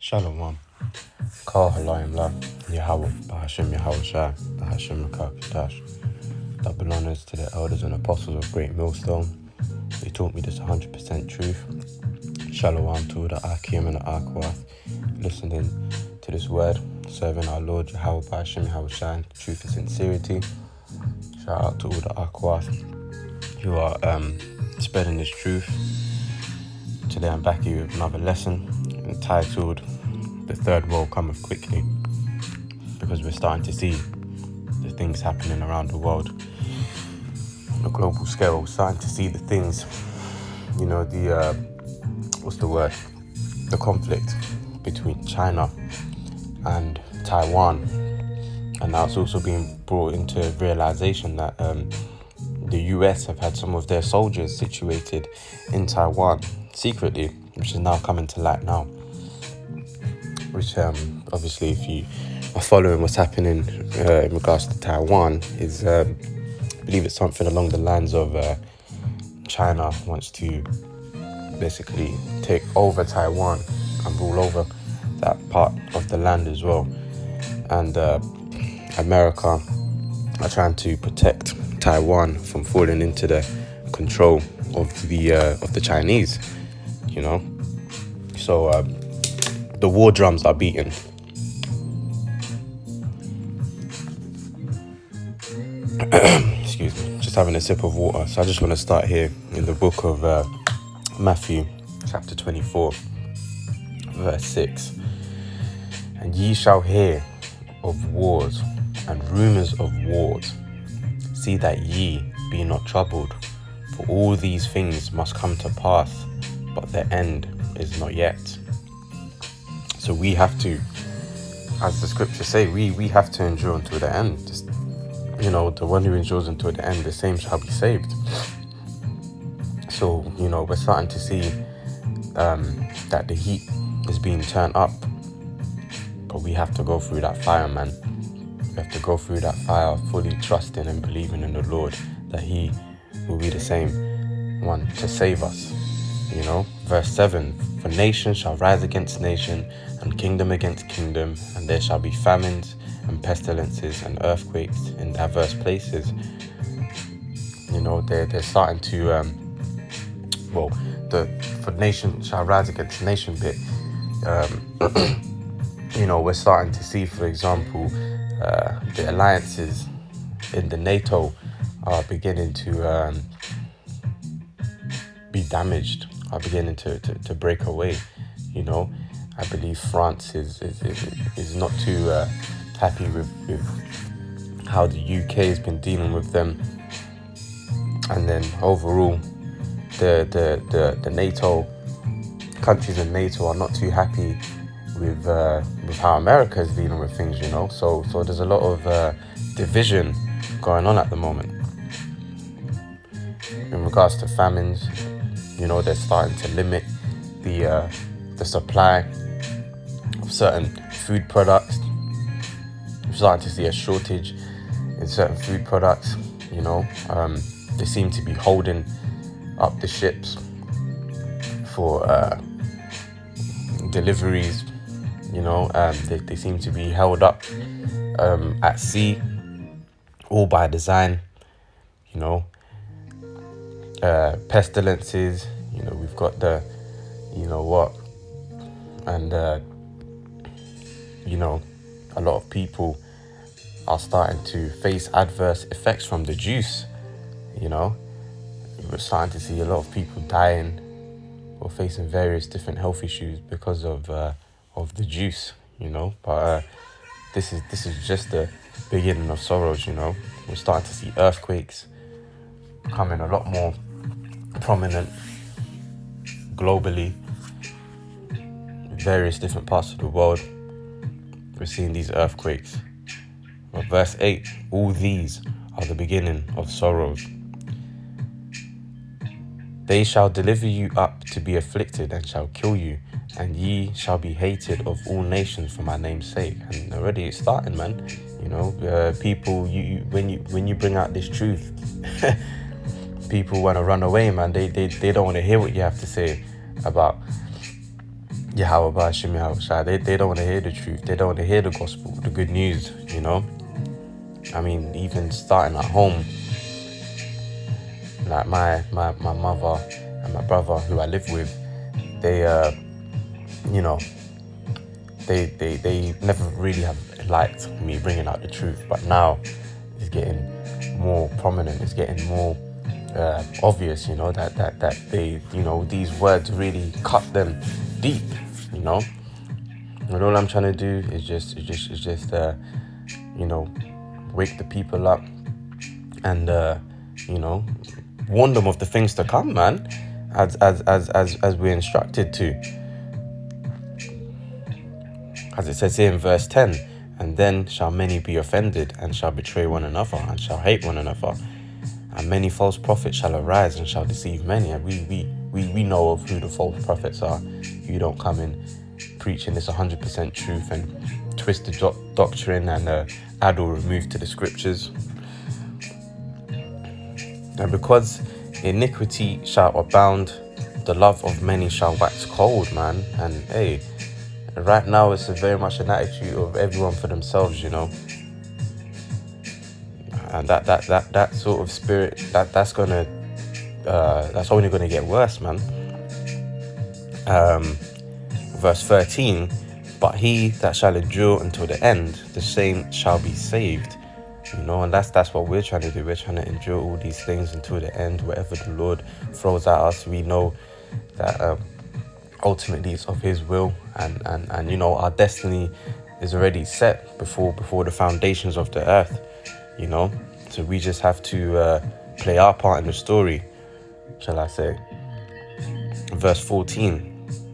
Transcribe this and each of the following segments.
Shalom. Kal Halayim La, Yahweh, Bahashem Yahweh Shai, Bahashem Makakadash. Double honors to the elders and apostles of Great Millstone. They taught me this 100% truth. Shalom to the Akim and the Akwath, listening to this word, serving our Lord Yahweh, Bahashem Yahweh Shai, truth and sincerity. Shout out to all the Akwath who are spreading this truth. Today I'm back here with another lesson entitled The Third World Cometh Quickly, because we're starting to see the things happening around the world on a global scale. We're starting to see the things, the conflict between China and Taiwan. And now it's also being brought into realization that the US have had some of their soldiers situated in Taiwan secretly, which is now coming to light now. Which obviously, if you are following what's happening in regards to Taiwan, is I believe it's something along the lines of China wants to basically take over Taiwan and rule over that part of the land as well. And America are trying to protect Taiwan from falling into the control of the Chinese, So the war drums are beating. Excuse me, just having a sip of water. So I just want to start here in the book of Matthew, chapter 24, verse 6. And ye shall hear of wars and rumours of wars. See that ye be not troubled, for all these things must come to pass, but the end is not yet. So we have to, as the scriptures say, we have to endure until the end. Just, the one who endures until the end, the same shall be saved. So, we're starting to see that the heat is being turned up. But we have to go through that fire, man. We have to go through that fire, fully trusting and believing in the Lord that He will be the same one to save us. Verse 7, for nation shall rise against nation, and kingdom against kingdom, and there shall be famines and pestilences and earthquakes in diverse places. They're starting to, for nation shall rise against nation bit, we're starting to see, for example, the alliances in the NATO are beginning to be damaged, are beginning to break away. I believe France is not too happy with how the UK has been dealing with them, and then overall the NATO countries in NATO are not too happy with how America is dealing with things. So there's a lot of division going on at the moment in regards to famines. They're starting to limit the supply of certain food products. We're starting to see a shortage in certain food products. They seem to be holding up the ships for deliveries. They seem to be held up at sea, all by design. Pestilences. We've got the, and a lot of people are starting to face adverse effects from the juice. We're starting to see a lot of people dying or facing various different health issues because of the juice. But this is just the beginning of sorrows. We're starting to see earthquakes becoming a lot more prominent globally, various different parts of the world. We're seeing these earthquakes. But verse 8, all these are the beginning of sorrows. They shall deliver you up to be afflicted and shall kill you, and ye shall be hated of all nations for my name's sake. And already it's starting, man. People, when you bring out this truth, people want to run away, man. They don't want to hear what you have to say about Yahweh Shemi Yahushua, they don't want to hear the truth. They don't want to hear the gospel, the good news, you know? I mean, even starting at home, like my mother and my brother who I live with, they, you know, they never really have liked me bringing out the truth, but now it's getting more prominent. It's getting more obvious, you know, that they, you know, these words really cut them deep, you know. And all I'm trying to do is just you know, wake the people up and you know, warn them of the things to come, man, as we're instructed to. As it says here in verse 10, and then shall many be offended, and shall betray one another, and shall hate one another. And many false prophets shall arise, and shall deceive many. And we know of who the false prophets are. You don't come in preaching this 100% truth and twist the doctrine and add or remove to the scriptures. And because iniquity shall abound, the love of many shall wax cold, man. And hey, right now it's very much an attitude of everyone for themselves, you know. And that sort of spirit, that's only gonna get worse, man. Verse 13, but he that shall endure until the end, the same shall be saved. You know, and that's what we're trying to do. We're trying to endure all these things until the end. Whatever the Lord throws at us, we know that ultimately it's of his will, and you know, our destiny is already set before the foundations of the earth, you know. So we just have to play our part in the story, shall I say. Verse 14,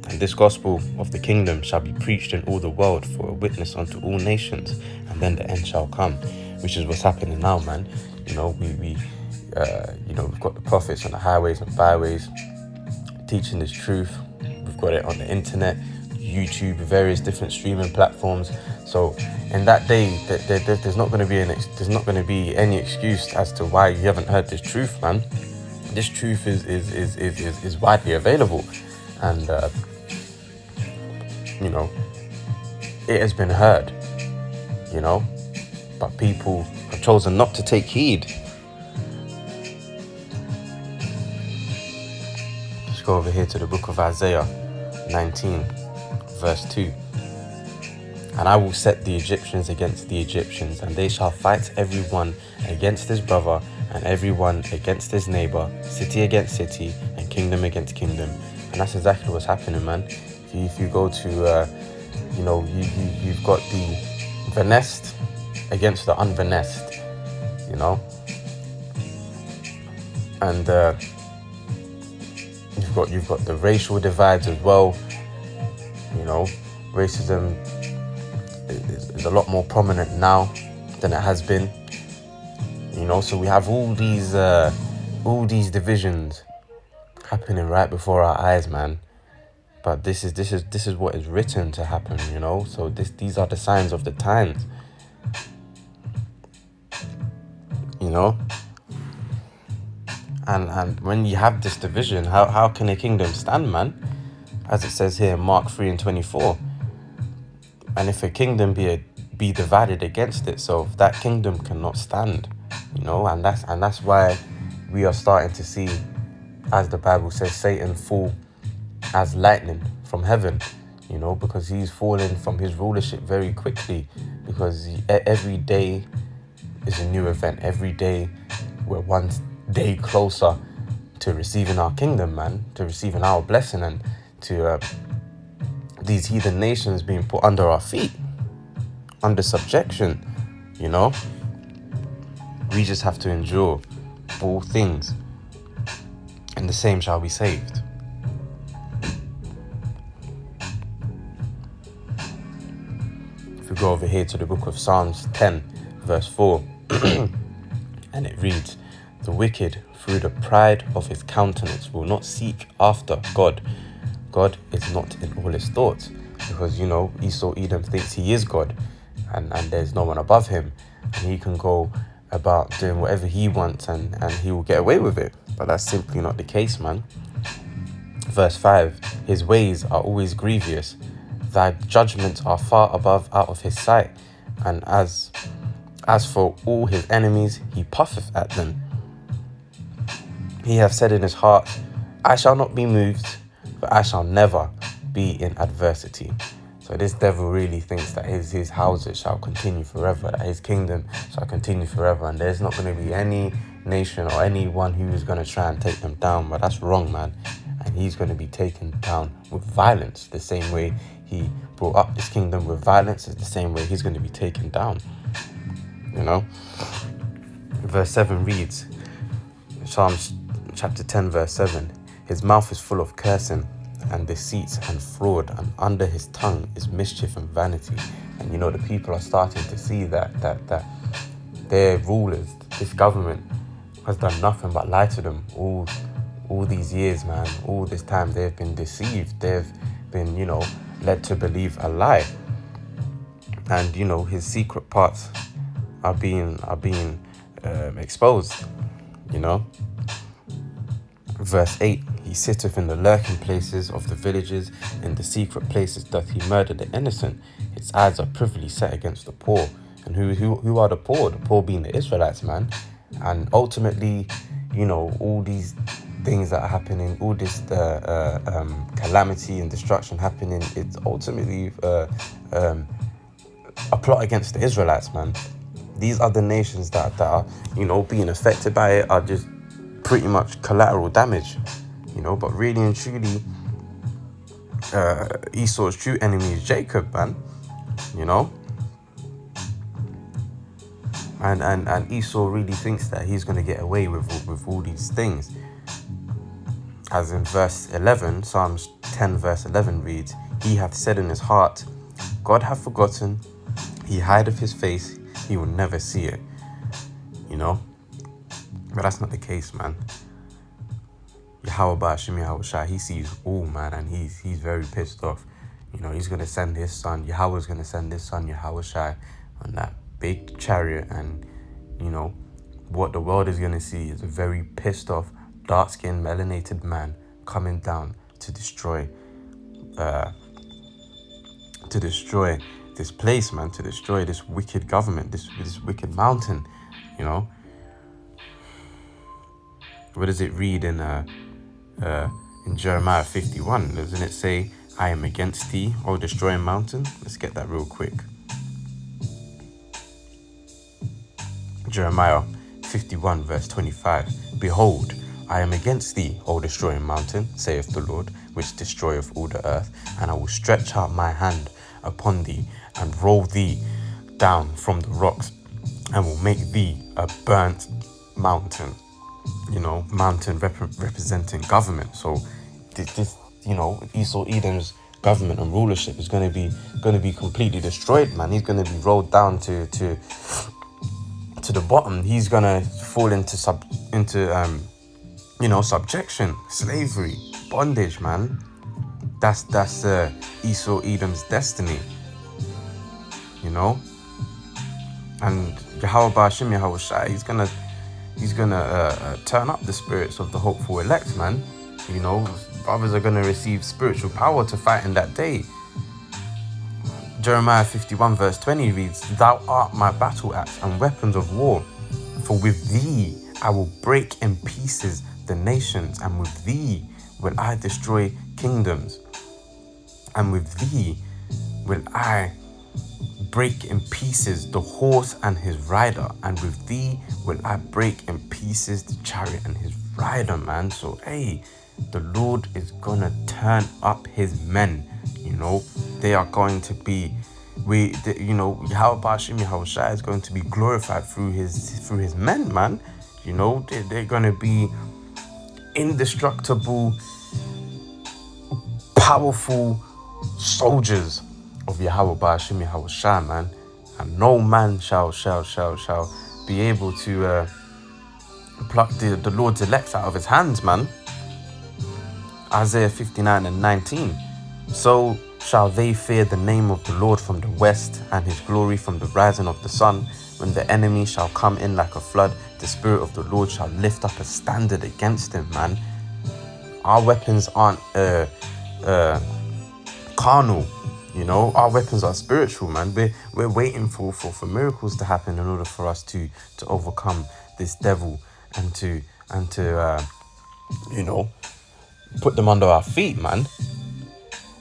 and this gospel of the kingdom shall be preached in all the world for a witness unto all nations, and then the end shall come, which is what's happening now, man. You know, we you know, we've got the prophets on the highways and byways teaching this truth. We've got it on the internet, YouTube, various different streaming platforms. So in that day, there's not going to be any excuse as to why you haven't heard this truth, man. This truth is widely available, and you know, it has been heard, you know, but people have chosen not to take heed. Let's go over here to the book of Isaiah 19, verse 2. And I will set the Egyptians against the Egyptians, and they shall fight every one against his brother, and every one against his neighbor, city against city, and kingdom against kingdom. And that's exactly what's happening, man. If you go to, you know, you've got the Venest against the unvenest, you know, and you've got the racial divides as well. You know, racism is a lot more prominent now than it has been. You know, so we have all these divisions happening right before our eyes, man. But this is what is written to happen, you know. So these are the signs of the times, you know. And when you have this division, how can a kingdom stand, man? As it says here in Mark 3:24. And if a kingdom be divided against itself, that kingdom cannot stand, you know. And that's why we are starting to see, as the Bible says, Satan fall as lightning from heaven, you know, because he's fallen from his rulership very quickly, because every day is a new event. Every day we're one day closer to receiving our kingdom, man, to receiving our blessing, and to these heathen nations being put under our feet, under subjection, you know. We just have to endure all things, and the same shall be saved. If we go over here to the book of Psalms 10, verse 4, and it reads, the wicked, through the pride of his countenance, will not seek after God. God is not in all his thoughts, because, you know, Esau Edom thinks he is God, and there's no one above him, and he can go about doing whatever he wants, and he will get away with it. But that's simply not the case, man. Verse 5, his ways are always grievous. Thy judgments are far above out of his sight. And as for all his enemies, he puffeth at them. He hath said in his heart, I shall not be moved, but I shall never be in adversity. So this devil really thinks that his houses shall continue forever, that his kingdom shall continue forever, and there's not going to be any nation or anyone who is going to try and take them down. But that's wrong, man. And he's going to be taken down with violence. The same way he brought up this kingdom with violence is the same way he's going to be taken down. You know? Verse 7 reads, Psalms chapter 10 verse 7, his mouth is full of cursing and deceit and fraud, and under his tongue is mischief and vanity. And the people are starting to see that their rulers, this government, has done nothing but lie to them all these years, man. All this time they've been deceived. They've been, led to believe a lie. And his secret parts are being exposed. Verse 8, he sitteth in the lurking places of the villages, in the secret places doth he murder the innocent. His eyes are privily set against the poor. And who are the poor? The poor being the Israelites, man. And ultimately, all these things that are happening, all this calamity and destruction happening, it's ultimately a plot against the Israelites, man. These other nations that are, being affected by it are just pretty much collateral damage, but really and truly, Esau's true enemy is Jacob, man, and Esau really thinks that he's going to get away with all these things. As in verse 11, Psalms 10 verse 11 reads, he hath said in his heart, God hath forgotten, he hideth his face, he will never see it, But that's not the case, man. Yahweh Ba'ashim Yahweh Shai, he sees all, man, and he's very pissed off. He's going to send his son, Yahweh's going to send his son, Yahweh Shai, on that big chariot, and, what the world is going to see is a very pissed off, dark-skinned, melanated man coming down to destroy this place, man, to destroy this wicked government, this wicked mountain, What does it read in Jeremiah 51? Doesn't it say, I am against thee, O destroying mountain? Let's get that real quick. Jeremiah 51 verse 25. Behold, I am against thee, O destroying mountain, saith the Lord, which destroyeth all the earth, and I will stretch out my hand upon thee, and roll thee down from the rocks, and will make thee a burnt mountain. Mountain representing government. So this Esau Edom's government and rulership is going to be completely destroyed, man. He's going to be rolled down to the bottom. He's going to fall into subjection, slavery, bondage, man. That's Esau Edom's destiny, and Yahweh Ba'ashim Yahweh Shai, he's gonna turn up the spirits of the hopeful elect, man. Brothers are gonna receive spiritual power to fight in that day. Jeremiah 51 verse 20 reads, thou art my battle axe and weapons of war, for with thee I will break in pieces the nations, and with thee will I destroy kingdoms, and with thee will I break in pieces the horse and his rider, and with thee will I break in pieces the chariot and his rider, man. So the Lord is gonna turn up his men. They are going to be, Yahweh Ba'ashim Yahweh Shai is going to be glorified through his men, man. They're gonna be indestructible, powerful soldiers of Yahweh Ba'ashim Yahweh Shai, man. And no man shall be able to pluck the Lord's elect out of his hands, man. Isaiah 59 and 19. So shall they fear the name of the Lord from the west, and his glory from the rising of the sun. When the enemy shall come in like a flood, the Spirit of the Lord shall lift up a standard against him, man. Our weapons aren't carnal. You know, our weapons are spiritual, man. We're waiting for miracles to happen in order for us to overcome this devil and to you know, put them under our feet, man.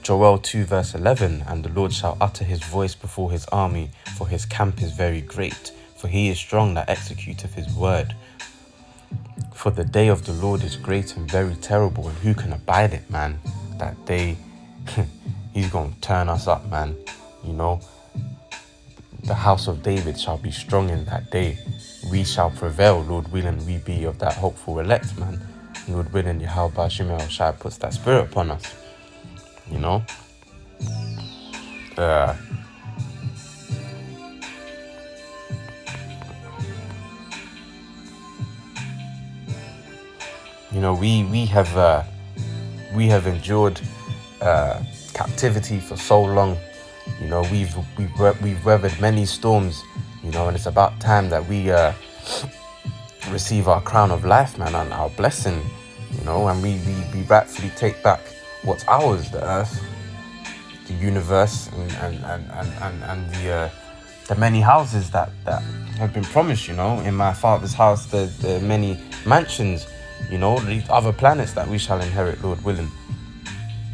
Joel 2 verse 11, and the Lord shall utter his voice before his army, for his camp is very great, for he is strong that executeth his word. For the day of the Lord is great and very terrible, and who can abide it, man? That day, he's going to turn us up, man. You know, the house of David shall be strong in that day. We shall prevail, Lord willing, we be of that hopeful elect, man. Lord willing, Yahweh Shemel Shai puts that spirit upon us. You know, you know, we have endured captivity for so long. You know, we've weathered many storms. You know, and it's about time that we receive our crown of life, man, and our blessing. You know, and we rightfully take back what's ours: the earth, the universe, and the many houses that have been promised. You know, in my Father's house, the many mansions. You know, the other planets that we shall inherit, Lord willing.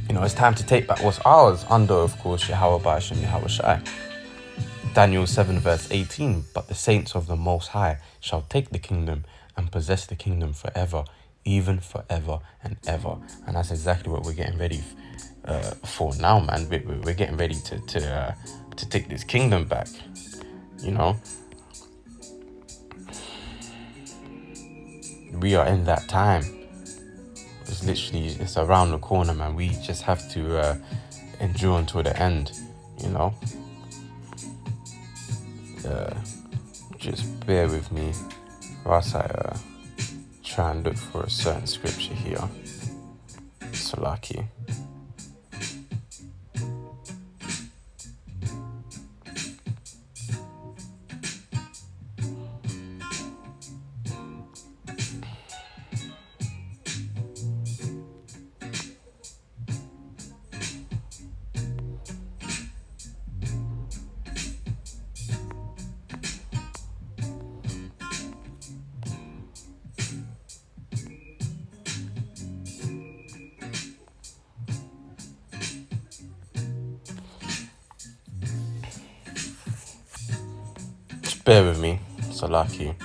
You know, it's time to take back what's ours under, of course, Yahweh Ba'ashem Yahweh Shai. Daniel 7 verse 18, but the saints of the Most High shall take the kingdom and possess the kingdom forever, even forever and ever. And that's exactly what we're getting ready for now, man. We're getting ready to take this kingdom back, you know. We are in that time. It's around the corner, man. We just have to endure until the end, you know. Just bear with me whilst I try and look for a certain scripture here. Salaki. Bear with me, Salaki.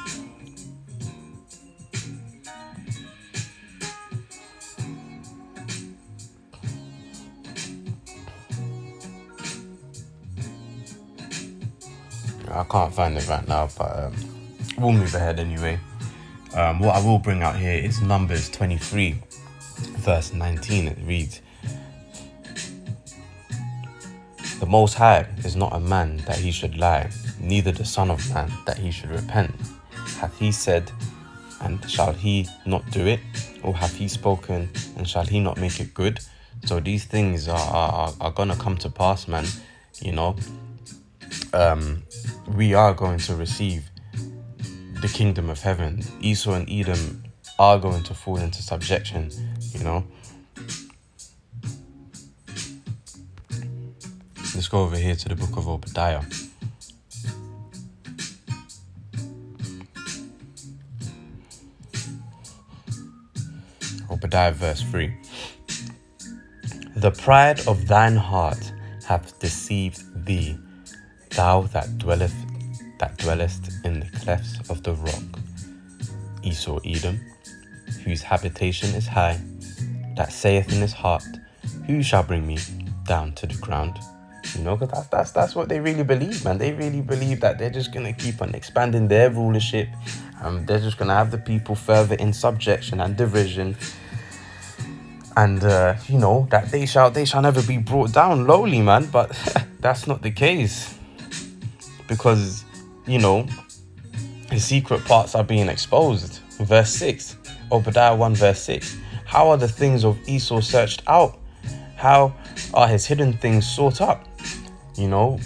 I can't find it right now, but we'll move ahead anyway. What I will bring out here is Numbers 23, verse 19. It reads, "The Most High is not a man that he should lie, neither the Son of Man that he should repent. Hath he said, and shall he not do it? Or hath he spoken, and shall he not make it good?" So these things are gonna come to pass, man. You know, we are going to receive the kingdom of heaven. Esau and Edom are going to fall into subjection, you know. Let's go over here to the book of Obadiah. Obadiah verse 3. "The pride of thine heart hath deceived thee, thou that dwellest in the clefts of the rock. Esau, Edom, whose habitation is high, that saith in his heart, who shall bring me down to the ground?" You know, because that's what they really believe, man. They really believe that they're just gonna keep on expanding their rulership. They're just gonna have the people further in subjection and derision, and you know, that they shall never be brought down lowly, man. But that's not the case, because you know, his secret parts are being exposed. Verse 6, Obadiah 1 verse 6. "How are the things of Esau searched out? How are his hidden things sought up? You know,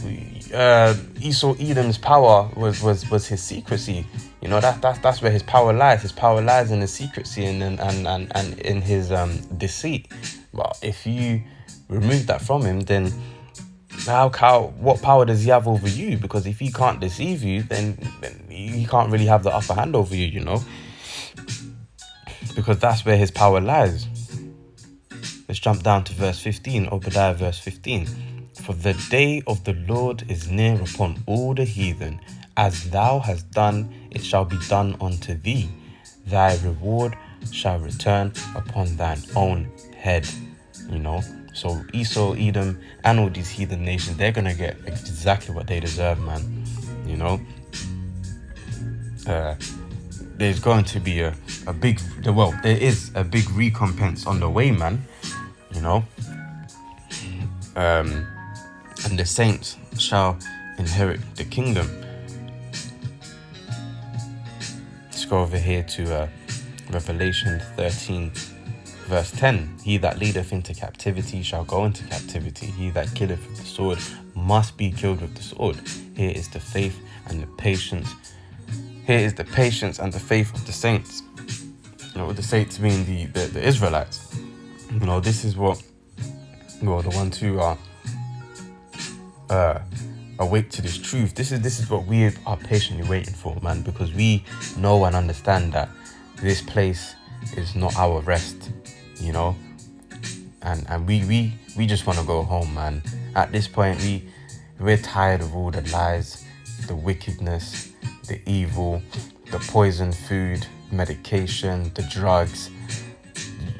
Esau Edom's power was his secrecy. You know, that's where his power lies. His power lies in his secrecy and in his deceit. But if you remove that from him, then what power does he have over you? Because if he can't deceive you, then he can't really have the upper hand over you, you know? Because that's where his power lies. Let's jump down to verse 15, Obadiah verse 15. For the day of the Lord is near upon all the heathen. As thou hast done, it shall be done unto thee. Thy reward shall return upon thine own head. You know? So Esau, Edom, and all these heathen nations, they're going to get exactly what they deserve, man. You know? There's going to be there is a big recompense on the way, man. You know? And the saints shall inherit the kingdom. Let's go over here to Revelation 13, verse 10. He that leadeth into captivity shall go into captivity. He that killeth with the sword must be killed with the sword. Here is the faith and the patience. Here is the patience and the faith of the saints. You know, the saints being the Israelites. You know, this is what, well, the ones who are awake to this truth. This is what we are patiently waiting for, man, because we know and understand that this place is not our rest, you know, and we just want to go home, man. At this point, we're tired of all the lies, the wickedness, the evil, the poisoned food, medication, the drugs,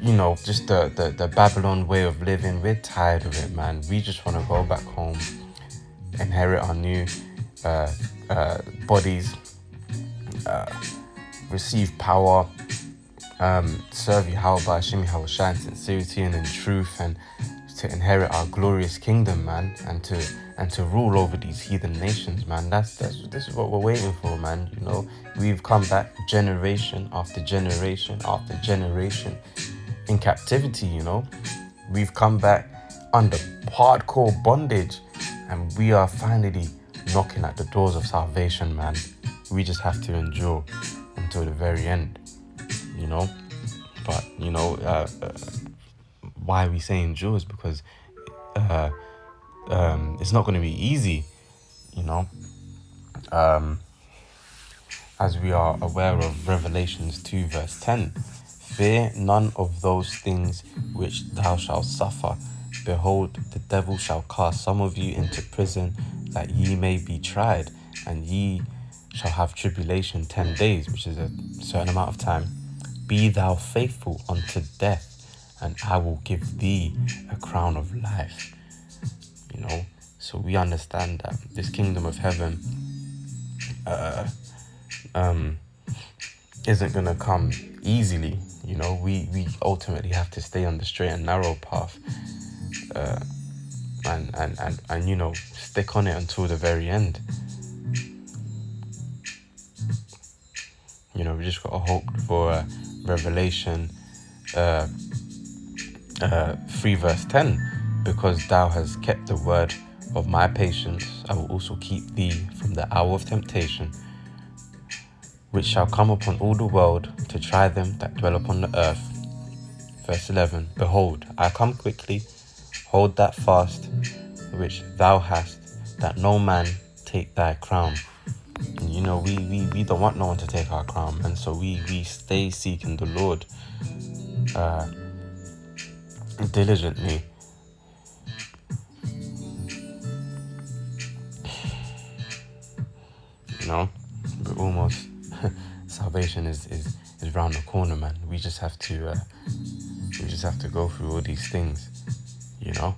you know, just the Babylon way of living. We're tired of it, man. We just want to go back home, inherit our new bodies, receive power, serve Yahweh, Hashem Yahushua in sincerity and in truth, and to inherit our glorious kingdom, man, and to rule over these heathen nations, man. This is what we're waiting for, man. You know, we've come back generation after generation after generation in captivity, you know. We've come back under hardcore bondage, and we are finally knocking at the doors of salvation, man. We just have to endure until the very end, you know. But, you know, why we say endure is because it's not going to be easy, you know. As we are aware of Revelations 2 verse 10. Fear none of those things which thou shalt suffer. Behold, the devil shall cast some of you into prison, that ye may be tried, and ye shall have tribulation 10 days, which is a certain amount of time. Be thou faithful unto death, and I will give thee a crown of life. You know, so we understand that this kingdom of heaven isn't gonna come easily. You know, we ultimately have to stay on the straight and narrow path, and you know, stick on it until the very end. You know, we just gotta hope for Revelation 3 verse 10. Because thou hast kept the word of my patience, I will also keep thee from the hour of temptation, which shall come upon all the world to try them that dwell upon the earth. Verse 11. Behold, I come quickly. Hold that fast which thou hast, that no man take thy crown. And, you know, we don't want no one to take our crown, and so we stay seeking the Lord diligently. You know, we're almost salvation is round the corner, man. We just have to go through all these things, you know.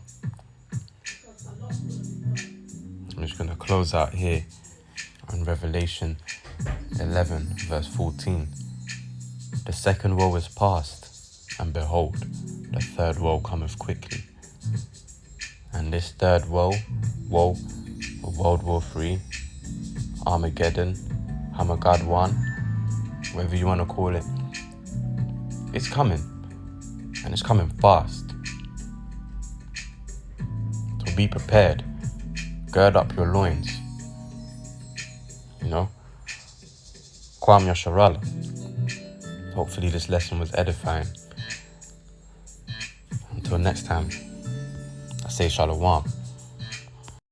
I'm just gonna close out here on Revelation 11 verse 14. The second woe is past, and behold, the third woe cometh quickly. And this third woe, World War III, Armageddon, Hamagad-1, whatever you want to call it, it's coming, and it's coming fast. So be prepared, Gird up your loins. You know? Kwam Yasharala. Hopefully this lesson was edifying. Until next time, I say shalom.